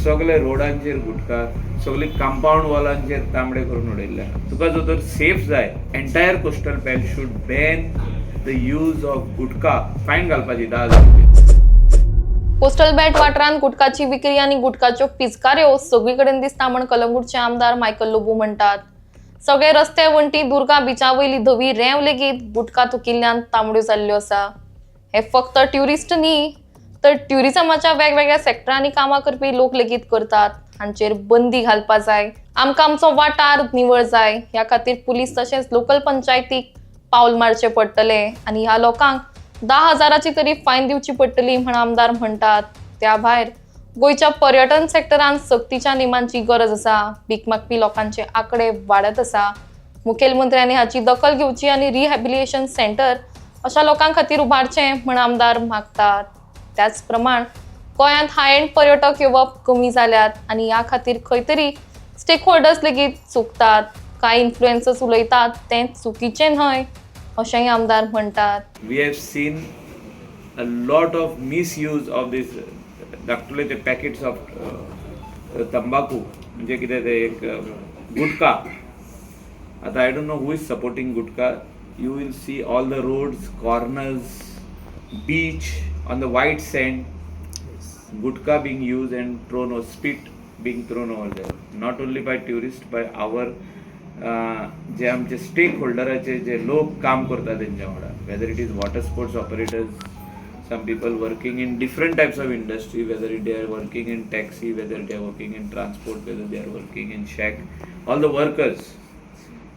सगळे रोडांचेर गुटखा, सगळी कंपाऊंड वॉलांचेर तांबडे करून उडयल्ले आहा. तुका जो तर सेफ जाय, entire coastal belt should ban the use of gutkha. Fine घालपाची 10,000 रुपया. कोस्टल बेल्ट वाठारांत गुटखाची विक्री आणि गुटखाच्यो पिचकाऱ्यो सगळीकडेन दिसता म्हण कलंगूटचे आमदार मायकल लोबो म्हणटात. सगळे रस्ते वण्टी दुर्गा बिचा वयली धवी रेंव लेगीत गुटखा तुकिल्ल्यान तांबड्यो जाल्ल्यो आसा. हे फक्त ट्युरिस्ट न्ही तर ट्युरिझमाच्या वेगवेगळ्या सेक्टरांनी कामां करपी लोक लेगीत करतात. हांचेर बंदी घालपा जाय. आमकां आमचो वाठार निवळ जाय. ह्या खातीर पुलीस तशेंच लोकल पंचायतीक पावल मारचें पडटलें आनी ह्या लोकांक 10,000ची तरी फायन दिवची पडटली म्हण आमदार म्हणटात. त्या भायर गोंयच्या पर्यटन सेक्टरांत सक्तीच्या नेमांची गरज आसा. भीक मागपी लोकांचे आंकडे वाडत आसा. मुखेलमंत्र्यांनी हाची दखल घेवची आनी रिहॅबिलिटेशन सेंटर अशा लोकां खातीर उबारचें म्हण आमदार मागतात. त्याच प्रमाण गोंयांत हाय एंड पर्यटक येवप कमी जाल्यात आनी ह्या खातीर खंय तरी स्टेक होल्डर्स लेगीत चुकतात. कांय इन्फ्लुएन्सर्स उलयतात तें चुकीचें न्हय अशेंय आमदार म्हणटात. We have seen a lot of misuse of this धाकटुले ते पॅकेट्स ऑफ तंबाखू म्हणजे कितें ते एक गुटखा. आता I don't know who is supporting gutkha. You will see all the roads, corners, beach on the white sand, gutka being used and thrown or spit being thrown over there. Not only by tourists, by our जे आमचे stake होल्डराचे जे लोक काम करतात त्यांच्या वांगडा, whether it is water sports operators, some people working in different types of industry, whether they are working in taxi, whether they are working in transport, whether they are working in shack, all the workers,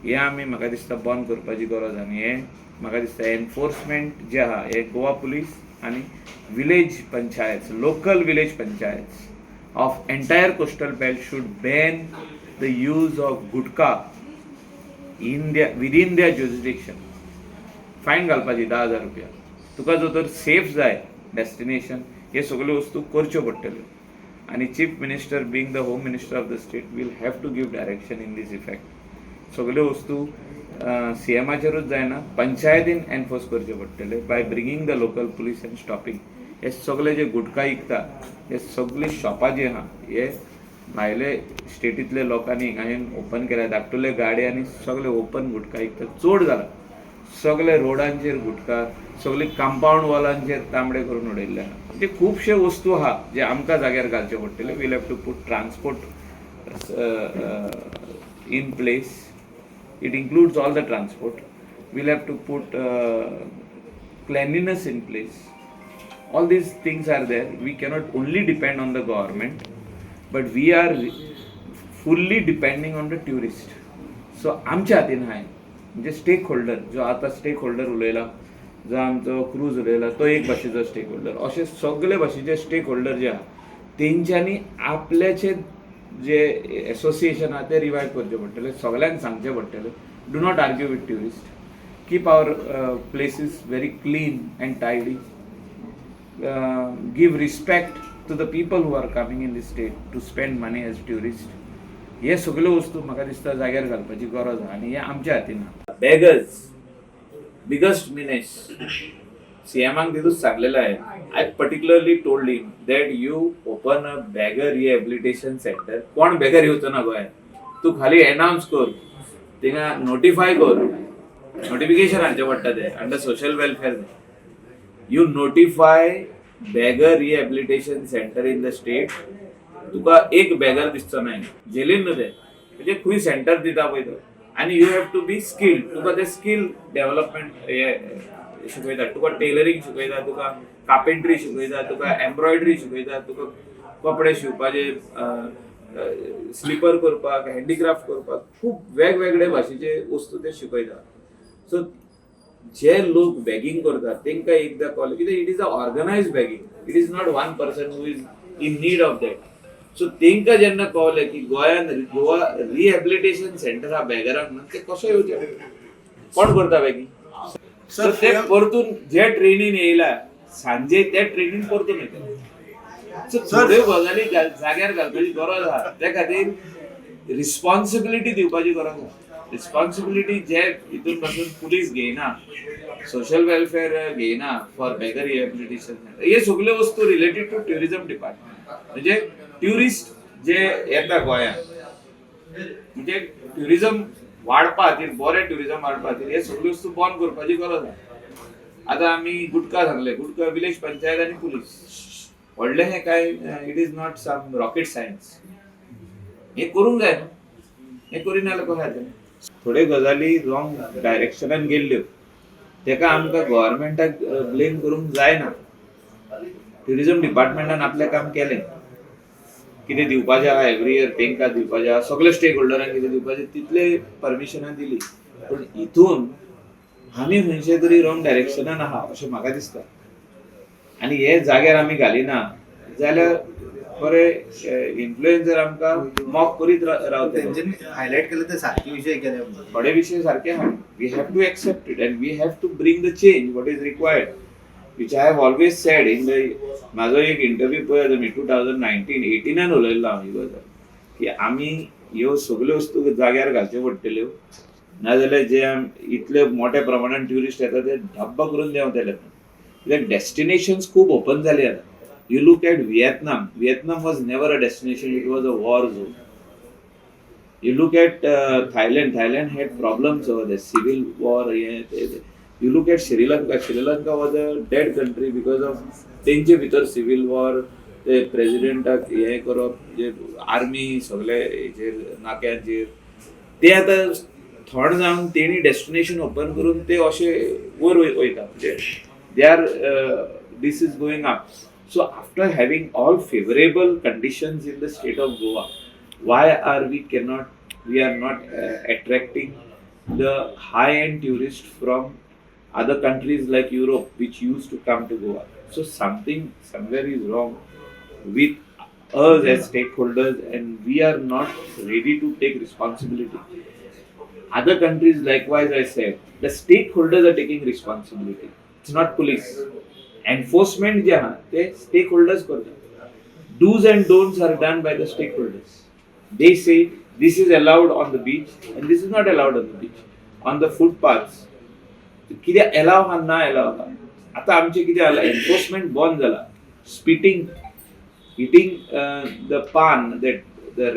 हे आमी म्हाका दिसता बंद करपाची गरज. आनी हे म्हाका दिसता एनफोर्समेंट जे आहा हे गोवा पुलीस आणि village panchayat, local village panchayat of entire coastal belt should ban the use of gutkha within their jurisdiction. Fine घालपाची 10,000 रुपया. तुका जो तर सेफ जाय डेस्टिनेशन, हे सगळ्यो वस्तू करच्यो पडटल्यो. आनी chief minister being the home minister of the state will have to give direction in this effect. सगळ्यो वस्तू सीएमाचेरूच जायना, पंचायतीन एनफोर्स करचे पडटले by bringing the local police and stopping. हे सगळे जे गुटखा विकता हे सगळी शॉपां जी आहा हे भायले स्टेटीतले लोकांनी हिंगायेन ओपन केल्या. धाकटुले गाडे आनी सगळे ओपन गुटखा विकता. चड जाला. सगळे रोडांचेर गुटखा, सगळी कंपाऊंड वॉलांचेर तांबडे करून उडयल्ले आहा. म्हणजे खुबशे वस्तू आहा जे आमकां जाग्यार घालचे पडटले. We'll have to put transport in place. It includes all the transport. We'll have to put cleanliness in place. All these things are there. We cannot only depend on the government, but we are fully depending on the tourist. So आमच्या हातीन हाय म्हणजे stake holder जो आता stake holder उलयला, जो आमचो cruise उलयला तो एक भाशेचो स्टेक होल्डर. अशे सगळे भाशेचे स्टेक होल्डर जे आहा तेंच्यांनी आपल्याचे जे एसोसिएशन आहा ते रिवायव करचे पडटले. सगळ्यांक सांगचे पडटले do not argue with tourist. Keep our places very clean and tidy. Give respect to the people who are coming in the state to spend money as tourist. हे सगळ्यो वस्तू म्हाका दिसता जाग्यार घालपाची गरज आहा आनी हे आमच्या हातीन आहा. बेगर्स बिगस्ट मिनेस सीएमांक तितूच सांगलेलं आहे. I particularly told him that you open a bagger rehabilitation centre. कोण बॅगर येवचो ना गोंयांत. तू खाली अनाउन्स कर, थिंगा नोटिफाय कर, नोटिफिकेशन हाडचें पडटा ते under social welfare. You notify beggar rehabilitation centre in the state. तुका एक बॅगर दिसचो नाही जेलीन न्हू ते. म्हणजे खंय सेंटर दिता पळय तो आनी you have to be skilled. तुका ते स्कील डेव्हलपमेंट हे शिकयता. तुका टेलरिंग शिकयता, तुका कार्पेंट्री शिकयता, तुका एम्ब्रॉयडरी शिकयता, तुका कपडे शिवपाचे, स्लिपर करपाक, हँडीक्राफ्ट करपाक खूब वेगवेगळे भाशेचे वस्तू ते शिकयता. सो जे लोक बॅगिंग करतात तांकां एकदां कळ्ळें कित्याक it is a organised bagging. It is not one person who is in need of that. So तांकां जेन्ना कळलें की गोंयांत गोवा रिहॅबिलिटेशन सेंटर हा बॅगरांक ना, ते कशे येवचे, कोण करता बॅगिंग. सो ते परतून जे ट्रेनीन येयला सांजे त्या ट्रेनीन परतून येता. सो थोड्यो गजाली जाग्यार घालपाची गरज आहा. त्या खातीर रिस्पॉन्सिबिलिटी दिवपाची गरज आहा. रिस्पॉन्सिबिलिटी जे हितून पासून पुलीस घेयना, सोशल वेलफेअर घेयना फॉर बॅगर रिहॅबिलिटेशन सेंटर. हे सगळ्यो वस्तू रिलेटेड टू ट्युरिझम डिपार्टमेंट. म्हणजे ट्युरिस्ट जे येता गोंयांत म्हणजे ट्युरिझम वाडपा खातीर बरें ट्युरिझम वाडपा खातीर हे सगळ्यो वस्तू बंद करपाची गरज आसा. आतां आमी गुटखा सांगले, गुटखा विलेज पंचायत आनी पुलीस व्हडलें हें काय it is not some rocket science. हे करूंक जाय न्हू, हे करिना जाल्यार कशें जातलें. थोड्यो गजाली रॉंग डायरेक्शनान गेल्ल्यो तेका आमकां गव्हर्मेंटाक ब्लेम करूंक जायना. ट्युरिझम डिपार्टमेंटान आपलें काम केलें, कितें दिवपाचें आहा एवरी इयर तेंकां दिवपाचें आहा, सगळे स्टेक होल्डरांक कितें दिवपाचें तितले परमिशनां दिली. पूण हितून आमी खंयचे तरी रॉंग डायरेक्शनान आहा अशें म्हाका दिसता. आनी हे जाग्यार आमी घालिना जाल्यार बरें इन्फ्लुएन्सर आमकां मॉक करीत रावतले. तेंच्यांनी हायलायट केले ते सारके विशय केले. थोडे विशय सारके आहा. We have to accept it and we have to bring the change what is required, which I have always said in the माझो एक इंटरव्यू पळय मी 2019-18 उलयल्लो हांव ही गजाल की आमी ह्यो सगल्यो वस्तू जाग्यार घालच्यो पडटल्यो, नाजाल्यार जे इतले मोठ्या प्रमाणात ट्युरिस्ट येता ते धब्ब करून देंवतले. कित्याक डेस्टिनेशन्स खूब ओपन जाली आतां. You look at Vietnam was never a destination, it was a war zone. You look at Thailand had problems over there, civil war. You look at Sri Lanka was a dead country because of तेंचे भितर civil war, ते प्रेसिडेंटाक हे करप, जे army सगळे हेचेर नाक्यांचेर, ते आतां थोड जावन तेणी डेस्टिनेशन ओपन करून ते अशे वयर वयता, म्हणजे they are this is going up. So after having all favourable conditions in the state of Goa, why are we are not attracting the high-end tourists from other countries like Europe, which used to come to Goa? So somewhere is wrong with us as stakeholders, and we are not ready to take responsibility. Other countries, likewise, I said, the stakeholders are taking responsibility. It's not police. Enforcement जे आहा ते stakeholders करतात. Do's and don'ts are done by the stakeholders. They say this is allowed on the beach and this is not allowed on the beach. On the footpaths, कितें allow आहा ना allow आहा. आतां आमचे कितें जाला, एन्फोर्समेंट बंद जाला. स्पिटिंग, हिटिंग द पान, the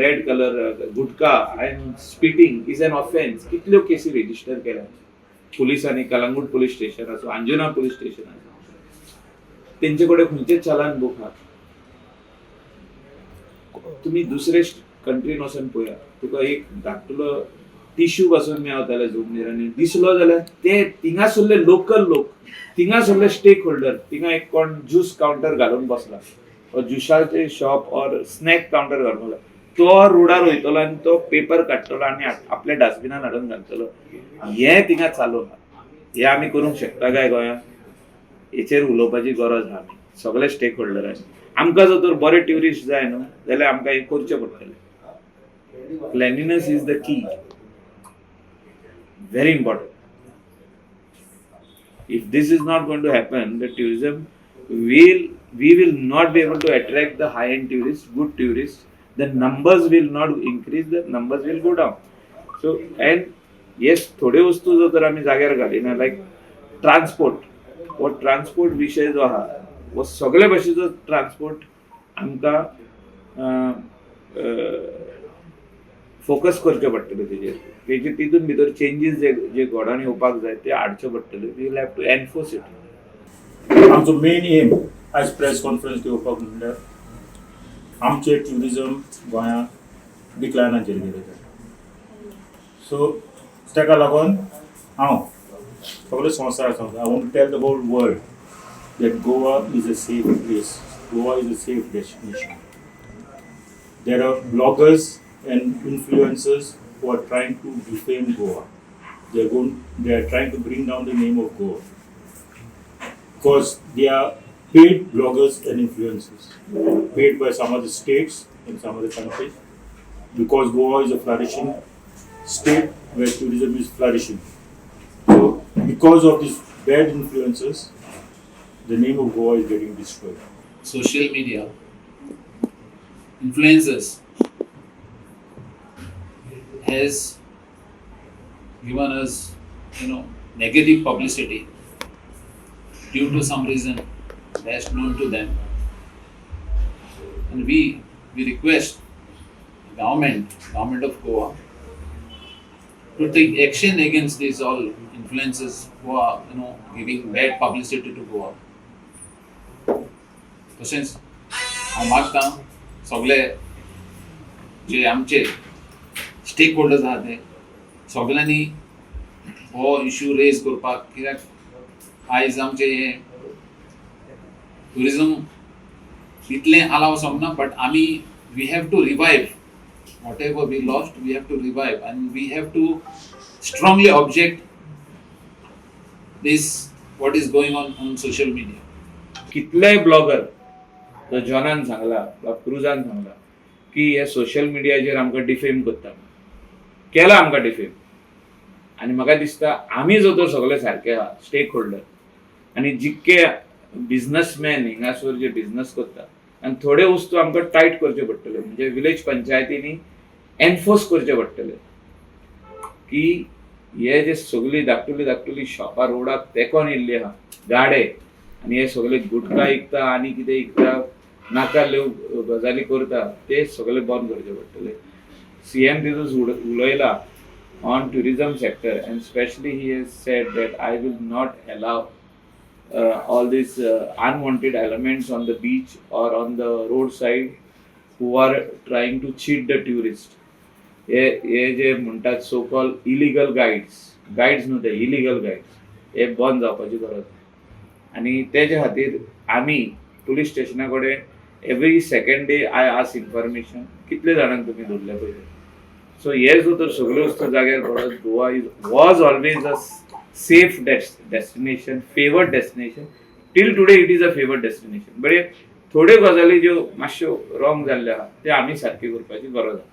red colour gutka end spitting is an offence. कितल्यो केसी रेजिस्टर केल्या पुलिसांनी. कलंगूट पुलीस स्टेशन आसूं, अंजुना पुलीस स्टेशन आसूं, तेंचे कडेन खंयचेच चलान बूक आहा. तुम्ही दुसरे कंट्रीन वचून पळया, तुका एक धाकटलो टिश्यू पासून मेळताले जमनीर आनी दिसलो जाल्यार ते थिंगासरले लोकल लोक, थिंगासरले स्टेक होल्डर, थिंगा एक कोण ज्यूस काउंटर घालून बसला, ज्युसाचे शॉप और स्नॅक काउंटर घालून बसला, तो रोडार वयतलो आनी तो पेपर काडटलो आनी आपल्या डस्टबिनान हाडून घालतलो. हे थिंगा चालू आहा. हे आमी करूंक शकता काय गोंयांत? हेचेर उलोवपाची गरज आहा. सगळे स्टेक होल्डरांनी. आमकां जर तर बरे ट्युरिस्ट जाय न्हू जाल्यार आमकां हे करचें पडटलें. Cleanliness is the key, very important. If this is not going to happen, the tourism we will not be able to attract the high-end tourists, good tourists. The numbers will not increase, the numbers will go down. So, and yes, थोडे वस्तू जो तर आमी जाग्यार घालिना, लायक transport. वो transport विशय जो आहा, वो सगळे भाशेचो ट्रान्सपोर्ट आमकां फोकस करचे पडटले तेजेर. तितून भितर चेंजीस जे घोडान येवपाक जाय ते हाडचे पडटले. We will have to enforce it. आमचो main aim is press conference घेवपाक म्हणल्यार आमचे ट्युरिझम गोंयांत डिक्लायनाचेर गेले. सो ताका लागून हांव सगळे संवसार सांगता, I want to tell the whole world that Goa is a safe place, Goa is a safe destination. There are bloggers and influencers who are trying to defame Goa. They are trying to bring down the name of Goa because they are paid bloggers and influencers, paid by some other states and some other countries, because Goa is a flourishing state where tourism is flourishing. So because of these bad influencers, the name of Goa is getting destroyed. Social media, influencers has given us, negative publicity due to some reason best known to them, and we request government of Goa, to take action against these all influencers who are, giving bad publicity to Goa. तशेंच हांव मागतां सगळे जे आमचे stake holders आहा ते सगळ्यांनी हो इश्यू रेज करपाक, कित्याक आयज आमचे हे टुरिजम इतलें आला वचोंक ना, बट आमी we have to revive whatever we lost, we have to revive, and we have to strongly object this what is going on social media. कितलेय ब्लॉगर तो जॉनान सांगला वा क्रुजान सांगला की हे सोशल मिडियाचेर आमकां डिफेम करता, केला आमकां डिफेम. आनी म्हाका दिसता आमी जो तर सगळे सारके आहा स्टेक होल्डर, आनी जितके बिझनसमॅन हिंगासर जे बिझनस करता, आनी थोडे वस्तू आमकां टायट करचे पडटले, म्हणजे विलेज पंचायतींनी एनफोर्स करचे पडटले की हे जे सगळी धाकटुली शॉपां रोडाक तेकोन येयल्ली आहा गाडे, आनी हे सगळे गुटखा विकता आनी कितें विकता, नाका लेव गजाली करता, ते सगळे बंद करचे पडटले. CM दिसूच उलयला on tourism sector, and especially he has said that I will not allow all these unwanted elements on the beach or on the roadside who are trying to cheat the tourist. हे जे म्हणतात so call illegal guides न्हू, ते illegal guides हे बंद जावपाची गरज. आनी तेजे खातीर आमी पुलीस स्टेशना कडेन every second day I ask information कितले जाणांक तुमी धरले पयले. सो हे जो तर सगळ्यो वस्तू जाग्यार पडत, Goa was always a safe destination, favoured destination. Till today it is a favoured destination. But थोड्यो गजाली ज्यो मातश्यो रॉंग जाल्ल्यो आहा ते आमी सारक्यो करपाची गरज आहा.